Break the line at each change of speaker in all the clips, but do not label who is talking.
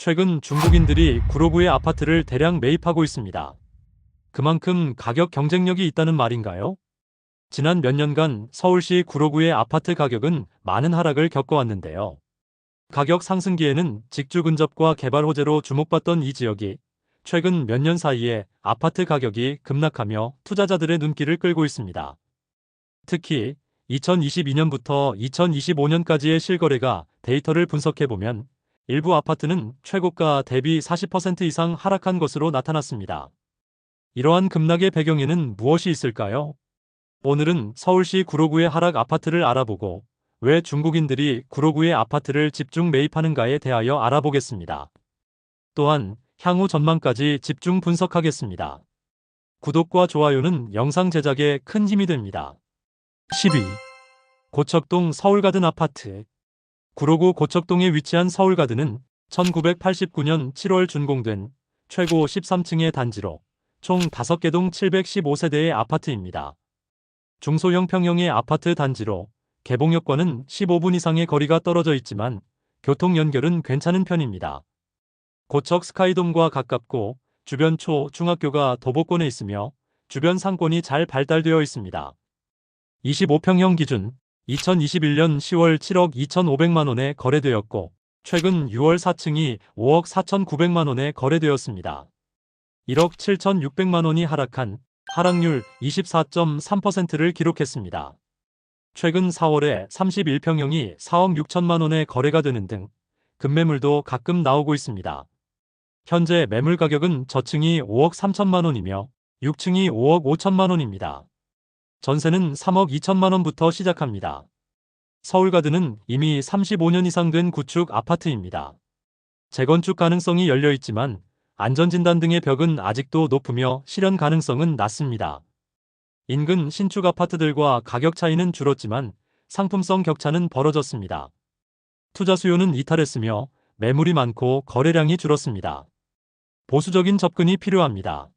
최근 중국인들이 구로구의 아파트를 대량 매입하고 있습니다. 그만큼 가격 경쟁력이 있다는 말인가요? 지난 몇 년간 서울시 구로구의 아파트 가격은 많은 하락을 겪어왔는데요. 가격 상승기에는 직주 근접과 개발 호재로 주목받던 이 지역이 최근 몇 년 사이에 아파트 가격이 급락하며 투자자들의 눈길을 끌고 있습니다. 특히 2022년부터 2025년까지의 실거래가 데이터를 분석해보면 일부 아파트는 최고가 대비 40% 이상 하락한 것으로 나타났습니다. 이러한 급락의 배경에는 무엇이 있을까요? 오늘은 서울시 구로구의 하락 아파트를 알아보고 왜 중국인들이 구로구의 아파트를 집중 매입하는가에 대하여 알아보겠습니다. 또한 향후 전망까지 집중 분석하겠습니다. 구독과 좋아요는 영상 제작에 큰 힘이 됩니다. 12. 고척동 서울가든 아파트. 구로구 고척동에 위치한 서울가든은 1989년 7월 준공된 최고 13층의 단지로 총 5개 동 715세대의 아파트입니다. 중소형 평형의 아파트 단지로 개봉역과는 15분 이상의 거리가 떨어져 있지만 교통 연결은 괜찮은 편입니다. 고척 스카이돔과 가깝고 주변 초, 중학교가 도보권에 있으며 주변 상권이 잘 발달되어 있습니다. 25평형 기준 2021년 10월 7억 2,500만 원에 거래되었고 최근 6월 4층이 5억 4,900만 원에 거래되었습니다. 1억 7,600만 원이 하락한 하락률 24.3%를 기록했습니다. 최근 4월에 31평형이 4억 6천만 원에 거래가 되는 등 급매물도 가끔 나오고 있습니다. 현재 매물 가격은 저층이 5억 3천만 원이며 6층이 5억 5천만 원입니다. 전세는 3억 2천만 원부터 시작합니다. 서울가든은 이미 35년 이상 된 구축 아파트입니다. 재건축 가능성이 열려 있지만 안전진단 등의 벽은 아직도 높으며 실현 가능성은 낮습니다. 인근 신축 아파트들과 가격 차이는 줄었지만 상품성 격차는 벌어졌습니다. 투자 수요는 이탈했으며 매물이 많고 거래량이 줄었습니다. 보수적인 접근이 필요합니다.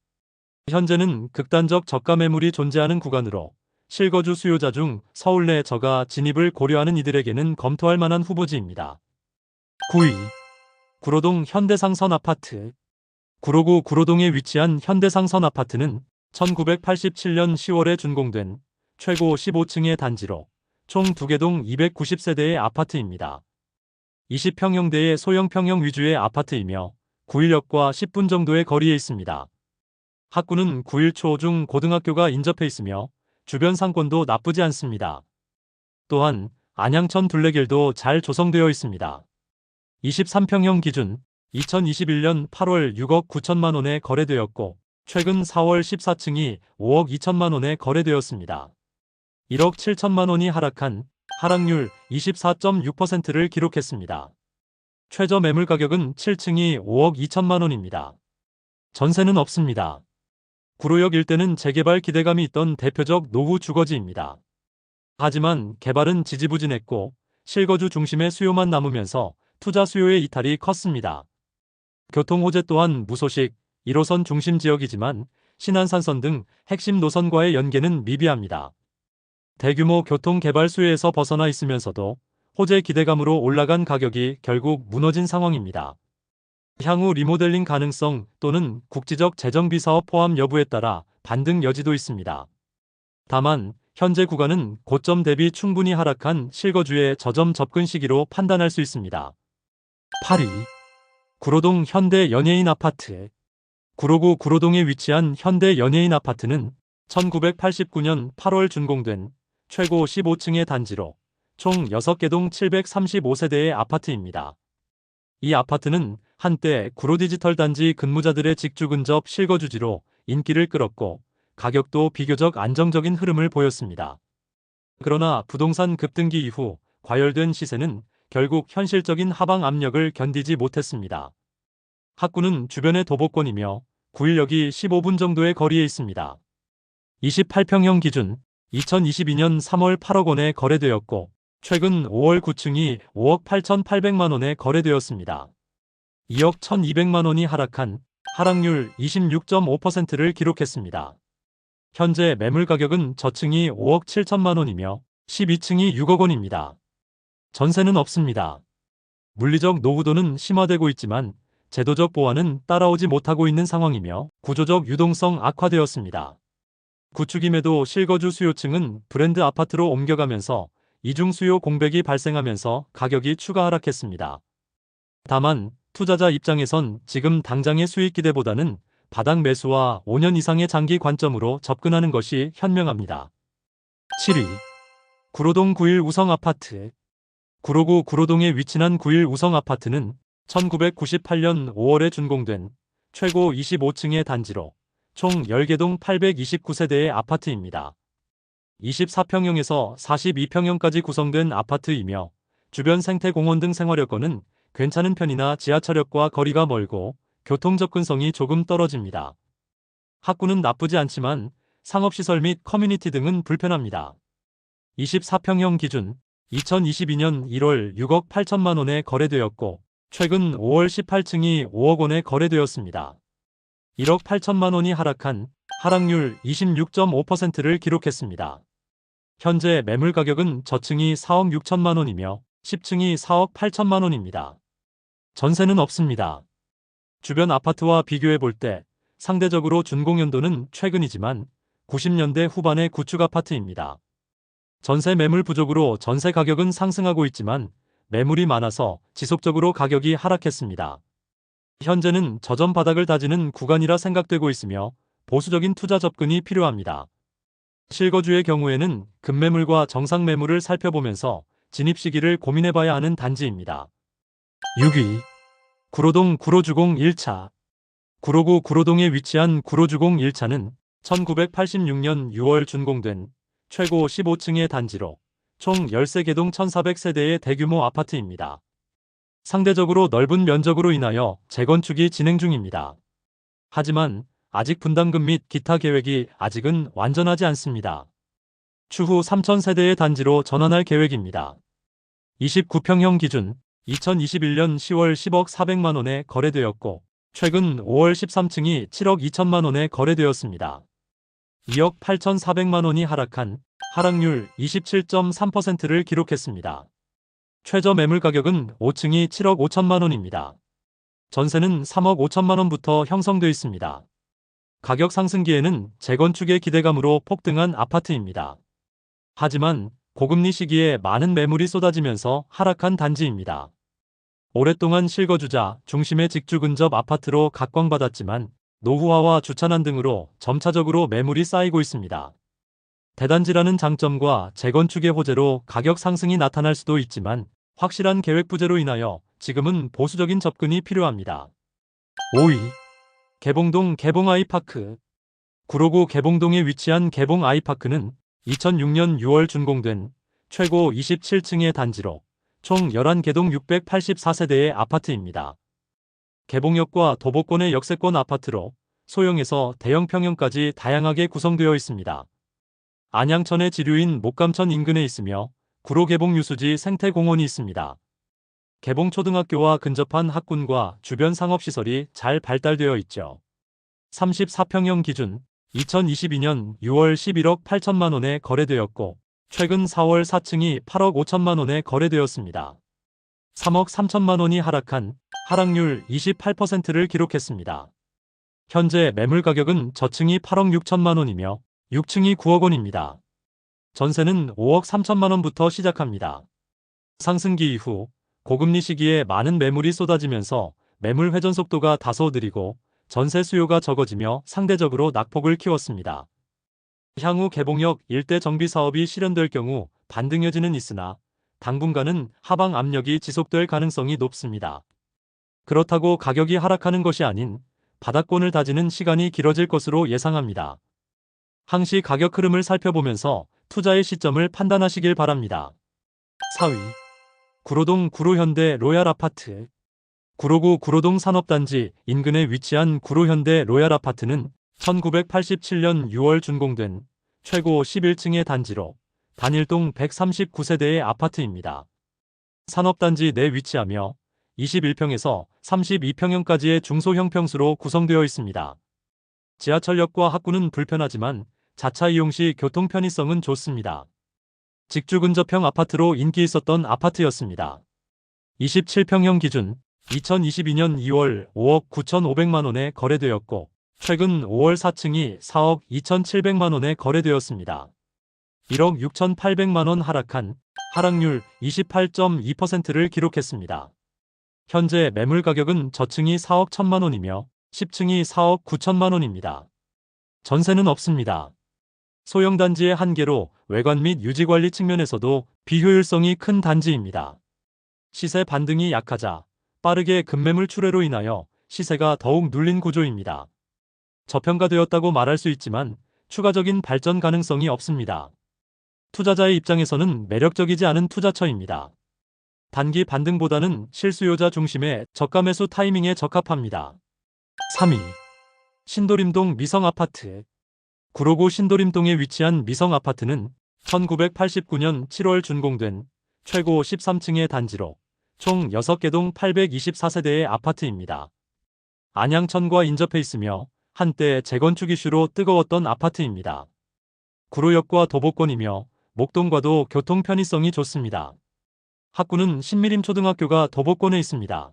현재는 극단적 저가 매물이 존재하는 구간으로 실거주 수요자 중 서울 내 저가 진입을 고려하는 이들에게는 검토할 만한 후보지입니다. 9위. 구로동 현대상선 아파트. 구로구 구로동에 위치한 현대상선 아파트는 1987년 10월에 준공된 최고 15층의 단지로 총 2개 동 290세대의 아파트입니다. 20평형대의 소형 평형 위주의 아파트이며 9일역과 10분 정도의 거리에 있습니다. 학구는 9일 초 중 고등학교가 인접해 있으며 주변 상권도 나쁘지 않습니다. 또한 안양천 둘레길도 잘 조성되어 있습니다. 23평형 기준 2021년 8월 6억 9천만 원에 거래되었고 최근 4월 14층이 5억 2천만 원에 거래되었습니다. 1억 7천만 원이 하락한 하락률 24.6%를 기록했습니다. 최저 매물 가격은 7층이 5억 2천만 원입니다. 전세는 없습니다. 구로역 일대는 재개발 기대감이 있던 대표적 노후 주거지입니다. 하지만 개발은 지지부진했고 실거주 중심의 수요만 남으면서 투자 수요의 이탈이 컸습니다. 교통 호재 또한 무소식 1호선 중심 지역이지만 신안산선 등 핵심 노선과의 연계는 미비합니다. 대규모 교통 개발 수요에서 벗어나 있으면서도 호재 기대감으로 올라간 가격이 결국 무너진 상황입니다. 향후 리모델링 가능성 또는 국지적 재정비 사업 포함 여부에 따라 반등 여지도 있습니다. 다만 현재 구간은 고점 대비 충분히 하락한 실거주의 저점 접근 시기로 판단할 수 있습니다. 8위. 구로동 현대 연예인 아파트. 구로구 구로동에 위치한 현대 연예인 아파트는 1989년 8월 준공된 최고 15층의 단지로 총 6개 동 735세대의 아파트입니다. 이 아파트는 한때 구로디지털 단지 근무자들의 직주 근접 실거주지로 인기를 끌었고 가격도 비교적 안정적인 흐름을 보였습니다. 그러나 부동산 급등기 이후 과열된 시세는 결국 현실적인 하방 압력을 견디지 못했습니다. 학구는 주변의 도보권이며 9일역이 15분 정도의 거리에 있습니다. 28평형 기준 2022년 3월 8억 원에 거래되었고 최근 5월 9층이 5억 8,800만 원에 거래되었습니다. 2억 1,200만 원이 하락한 하락률 26.5%를 기록했습니다. 현재 매물 가격은 저층이 5억 7천만 원이며 12층이 6억 원입니다. 전세는 없습니다. 물리적 노후도는 심화되고 있지만 제도적 보완은 따라오지 못하고 있는 상황이며 구조적 유동성 악화되었습니다. 구축임에도 실거주 수요층은 브랜드 아파트로 옮겨가면서 이중 수요 공백이 발생하면서 가격이 추가 하락했습니다. 다만 투자자 입장에선 지금 당장의 수익 기대보다는 바닥 매수와 5년 이상의 장기 관점으로 접근하는 것이 현명합니다. 7위. 구로동 9일 우성 아파트. 구로구 구로동에 위치한 9일 우성 아파트는 1998년 5월에 준공된 최고 25층의 단지로 총 10개 동 829세대의 아파트입니다. 24평형에서 42평형까지 구성된 아파트이며 주변 생태공원 등 생활여건은 괜찮은 편이나 지하철역과 거리가 멀고 교통 접근성이 조금 떨어집니다. 학구는 나쁘지 않지만 상업시설 및 커뮤니티 등은 불편합니다. 24평형 기준 2022년 1월 6억 8천만 원에 거래되었고 최근 5월 18층이 5억 원에 거래되었습니다. 1억 8천만 원이 하락한 하락률 26.5%를 기록했습니다. 현재 매물 가격은 저층이 4억 6천만 원이며 10층이 4억 8천만 원입니다. 전세는 없습니다. 주변 아파트와 비교해 볼 때 상대적으로 준공연도는 최근이지만 90년대 후반의 구축 아파트입니다. 전세 매물 부족으로 전세 가격은 상승하고 있지만 매물이 많아서 지속적으로 가격이 하락했습니다. 현재는 저점 바닥을 다지는 구간이라 생각되고 있으며 보수적인 투자 접근이 필요합니다. 실거주의 경우에는 급매물과 정상 매물을 살펴보면서 진입 시기를 고민해봐야 하는 단지입니다. 6위. 구로동 구로주공 1차. 구로구 구로동에 위치한 구로주공 1차는 1986년 6월 준공된 최고 15층의 단지로 총 13개동 1400세대의 대규모 아파트입니다. 상대적으로 넓은 면적으로 인하여 재건축이 진행 중입니다. 하지만 아직 분담금 및 기타 계획이 아직은 완전하지 않습니다. 추후 3000세대의 단지로 전환할 계획입니다. 29평형 기준 2021년 10월 10억 400만 원에 거래되었고 최근 5월 13층이 7억 2천만 원에 거래되었습니다. 2억 8,400만 원이 하락한 하락률 27.3%를 기록했습니다. 최저 매물 가격은 5층이 7억 5천만 원입니다. 전세는 3억 5천만 원부터 형성돼 있습니다. 가격 상승기에는 재건축의 기대감으로 폭등한 아파트입니다. 하지만 고금리 시기에 많은 매물이 쏟아지면서 하락한 단지입니다. 오랫동안 실거주자 중심의 직주 근접 아파트로 각광받았지만 노후화와 주차난 등으로 점차적으로 매물이 쌓이고 있습니다. 대단지라는 장점과 재건축의 호재로 가격 상승이 나타날 수도 있지만 확실한 계획 부재로 인하여 지금은 보수적인 접근이 필요합니다. 5위. 개봉동 개봉 아이파크. 구로구 개봉동에 위치한 개봉 아이파크는 2006년 6월 준공된 최고 27층의 단지로 총 11개동 684세대의 아파트입니다. 개봉역과 도보권의 역세권 아파트로 소형에서 대형 평형까지 다양하게 구성되어 있습니다. 안양천의 지류인 목감천 인근에 있으며 구로 개봉 유수지 생태공원이 있습니다. 개봉초등학교와 근접한 학군과 주변 상업시설이 잘 발달되어 있죠. 34평형 기준 2022년 6월 11억 8천만 원에 거래되었고 최근 4월 4층이 8억 5천만 원에 거래되었습니다. 3억 3천만 원이 하락한 하락률 28%를 기록했습니다. 현재 매물 가격은 저층이 8억 6천만 원이며 6층이 9억 원입니다. 전세는 5억 3천만 원부터 시작합니다. 상승기 이후 고금리 시기에 많은 매물이 쏟아지면서 매물 회전 속도가 다소 느리고 전세 수요가 적어지며 상대적으로 낙폭을 키웠습니다. 향후 개봉역 일대 정비 사업이 실현될 경우 반등 여지는 있으나 당분간은 하방 압력이 지속될 가능성이 높습니다. 그렇다고 가격이 하락하는 것이 아닌 바닥권을 다지는 시간이 길어질 것으로 예상합니다. 항시 가격 흐름을 살펴보면서 투자의 시점을 판단하시길 바랍니다. 4위. 구로동 구로현대 로얄 아파트. 구로구 구로동 산업단지 인근에 위치한 구로현대 로얄 아파트는 1987년 6월 준공된 최고 11층의 단지로 단일동 139세대의 아파트입니다. 산업단지 내 위치하며 21평에서 32평형까지의 중소형 평수로 구성되어 있습니다. 지하철역과 학구는 불편하지만 자차 이용 시 교통 편의성은 좋습니다. 직주 근접형 아파트로 인기 있었던 아파트였습니다. 27평형 기준 2022년 2월 5억 9,500만 원에 거래되었고 최근 5월 4층이 4억 2,700만 원에 거래되었습니다. 1억 6,800만 원 하락한 하락률 28.2%를 기록했습니다. 현재 매물 가격은 저층이 4억 1천만 원이며 10층이 4억 9천만 원입니다. 전세는 없습니다. 소형 단지의 한계로 외관 및 유지 관리 측면에서도 비효율성이 큰 단지입니다. 시세 반등이 약하자 빠르게 급매물 출회로 인하여 시세가 더욱 눌린 구조입니다. 저평가되었다고 말할 수 있지만 추가적인 발전 가능성이 없습니다. 투자자의 입장에서는 매력적이지 않은 투자처입니다. 단기 반등보다는 실수요자 중심의 저가 매수 타이밍에 적합합니다. 3위. 신도림동 미성아파트. 구로구 신도림동에 위치한 미성아파트는 1989년 7월 준공된 최고 13층의 단지로 총 6개 동 824세대의 아파트입니다. 안양천과 인접해 있으며 한때 재건축 이슈로 뜨거웠던 아파트입니다. 구로역과 도보권이며 목동과도 교통 편의성이 좋습니다. 학구는 신미림초등학교가 도보권에 있습니다.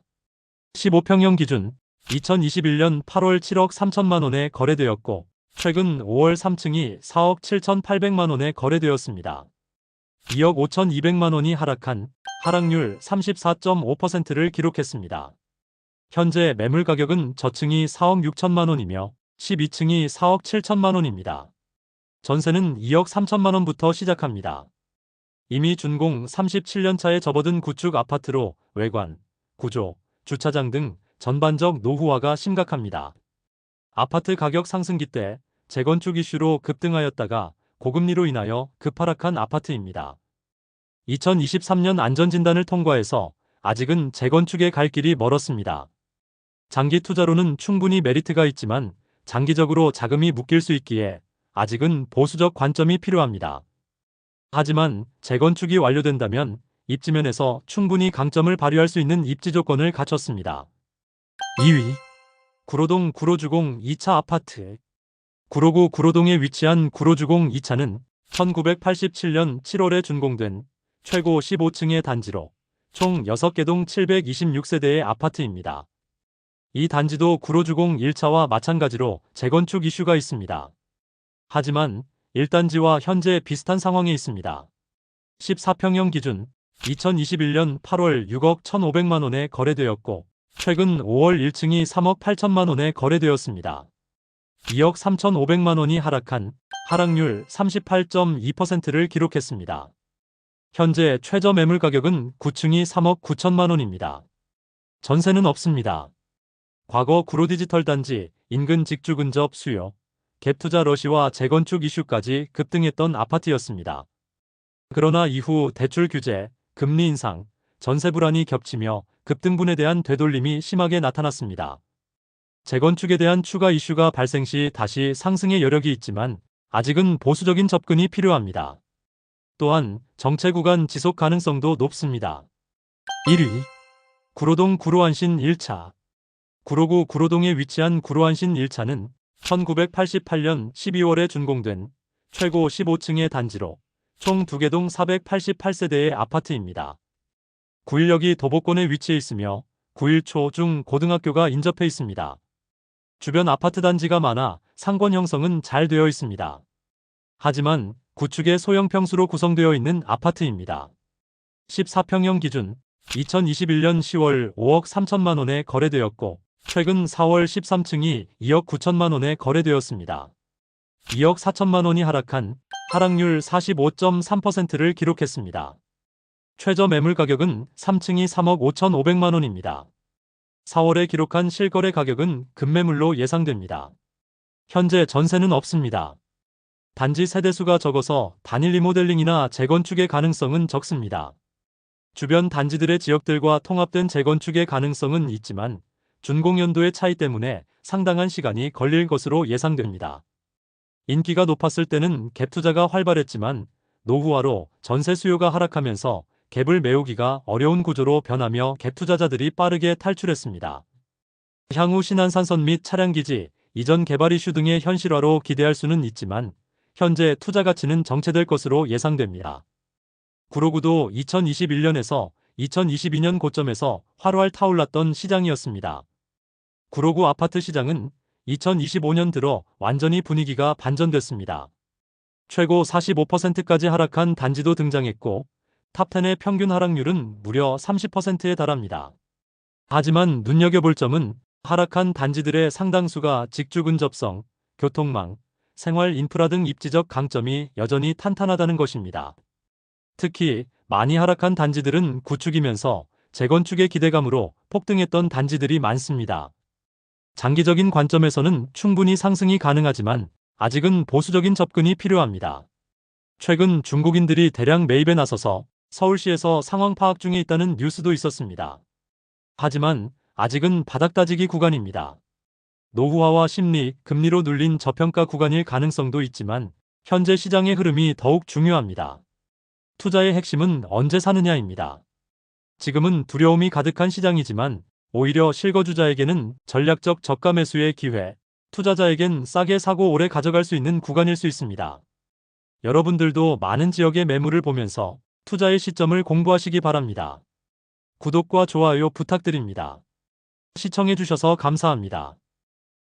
15평형 기준 2021년 8월 7억 3천만 원에 거래되었고 최근 5월 3층이 4억 7,800만 원에 거래되었습니다. 2억 5,200만 원이 하락한 하락률 34.5%를 기록했습니다. 현재 매물 가격은 저층이 4억 6천만 원이며 12층이 4억 7천만 원입니다. 전세는 2억 3천만 원부터 시작합니다. 이미 준공 37년 차에 접어든 구축 아파트로 외관, 구조, 주차장 등 전반적 노후화가 심각합니다. 아파트 가격 상승기 때 재건축 이슈로 급등하였다가 고금리로 인하여 급하락한 아파트입니다. 2023년 안전진단을 통과해서 아직은 재건축에 갈 길이 멀었습니다. 장기 투자로는 충분히 메리트가 있지만 장기적으로 자금이 묶일 수 있기에 아직은 보수적 관점이 필요합니다. 하지만 재건축이 완료된다면 입지면에서 충분히 강점을 발휘할 수 있는 입지 조건을 갖췄습니다. 2위. 구로동 구로주공 2차 아파트. 구로구 구로동에 위치한 구로주공 2차는 1987년 7월에 준공된 최고 15층의 단지로 총 6개 동 726세대의 아파트입니다. 이 단지도 구로주공 1차와 마찬가지로 재건축 이슈가 있습니다. 하지만 1단지와 현재 비슷한 상황에 있습니다. 14평형 기준 2021년 8월 6억 1,500만 원에 거래되었고 최근 5월 1층이 3억 8천만 원에 거래되었습니다. 2억 3,500만 원이 하락한 하락률 38.2%를 기록했습니다. 현재 최저 매물 가격은 9층이 3억 9천만 원입니다. 전세는 없습니다. 과거 구로디지털 단지 인근 직주 근접 수요, 갭투자 러시와 재건축 이슈까지 급등했던 아파트였습니다. 그러나 이후 대출 규제, 금리 인상, 전세 불안이 겹치며 급등분에 대한 되돌림이 심하게 나타났습니다. 재건축에 대한 추가 이슈가 발생 시 다시 상승의 여력이 있지만 아직은 보수적인 접근이 필요합니다. 또한 정체 구간 지속 가능성도 높습니다. 1위. 구로동 구로안신 1차. 구로구 구로동에 위치한 구로안신 1차는 1988년 12월에 준공된 최고 15층의 단지로 총 2개 동 488세대의 아파트입니다. 9일역이 도보권에 위치해 있으며 9일 중 고등학교가 인접해 있습니다. 주변 아파트 단지가 많아 상권 형성은 잘 되어 있습니다. 하지만 구축의 소형 평수로 구성되어 있는 아파트입니다. 14평형 기준 2021년 10월 5억 3천만 원에 거래되었고 최근 4월 13층이 2억 9천만 원에 거래되었습니다. 2억 4천만 원이 하락한 하락률 45.3%를 기록했습니다. 최저 매물 가격은 3층이 3억 5,500만 원입니다. 4월에 기록한 실거래 가격은 급매물로 예상됩니다. 현재 전세는 없습니다. 단지 세대수가 적어서 단일 리모델링이나 재건축의 가능성은 적습니다. 주변 단지들의 지역들과 통합된 재건축의 가능성은 있지만 준공연도의 차이 때문에 상당한 시간이 걸릴 것으로 예상됩니다. 인기가 높았을 때는 갭 투자가 활발했지만 노후화로 전세 수요가 하락하면서 갭을 메우기가 어려운 구조로 변하며 갭 투자자들이 빠르게 탈출했습니다. 향후 신안산선 및 차량기지, 이전 개발 이슈 등의 현실화로 기대할 수는 있지만 현재 투자 가치는 정체될 것으로 예상됩니다. 구로구도 2021년에서 2022년 고점에서 활활 타올랐던 시장이었습니다. 구로구 아파트 시장은 2025년 들어 완전히 분위기가 반전됐습니다. 최고 45%까지 하락한 단지도 등장했고 탑10의 평균 하락률은 무려 30%에 달합니다. 하지만 눈여겨볼 점은 하락한 단지들의 상당수가 직주 근접성, 교통망, 생활 인프라 등 입지적 강점이 여전히 탄탄하다는 것입니다. 특히 많이 하락한 단지들은 구축이면서 재건축의 기대감으로 폭등했던 단지들이 많습니다. 장기적인 관점에서는 충분히 상승이 가능하지만 아직은 보수적인 접근이 필요합니다. 최근 중국인들이 대량 매입에 나서서 서울시에서 상황 파악 중에 있다는 뉴스도 있었습니다. 하지만 아직은 바닥 다지기 구간입니다. 노후화와 심리, 금리로 눌린 저평가 구간일 가능성도 있지만 현재 시장의 흐름이 더욱 중요합니다. 투자의 핵심은 언제 사느냐입니다. 지금은 두려움이 가득한 시장이지만 오히려 실거주자에게는 전략적 저가 매수의 기회, 투자자에겐 싸게 사고 오래 가져갈 수 있는 구간일 수 있습니다. 여러분들도 많은 지역의 매물을 보면서 투자의 시점을 공부하시기 바랍니다. 구독과 좋아요 부탁드립니다. 시청해주셔서 감사합니다.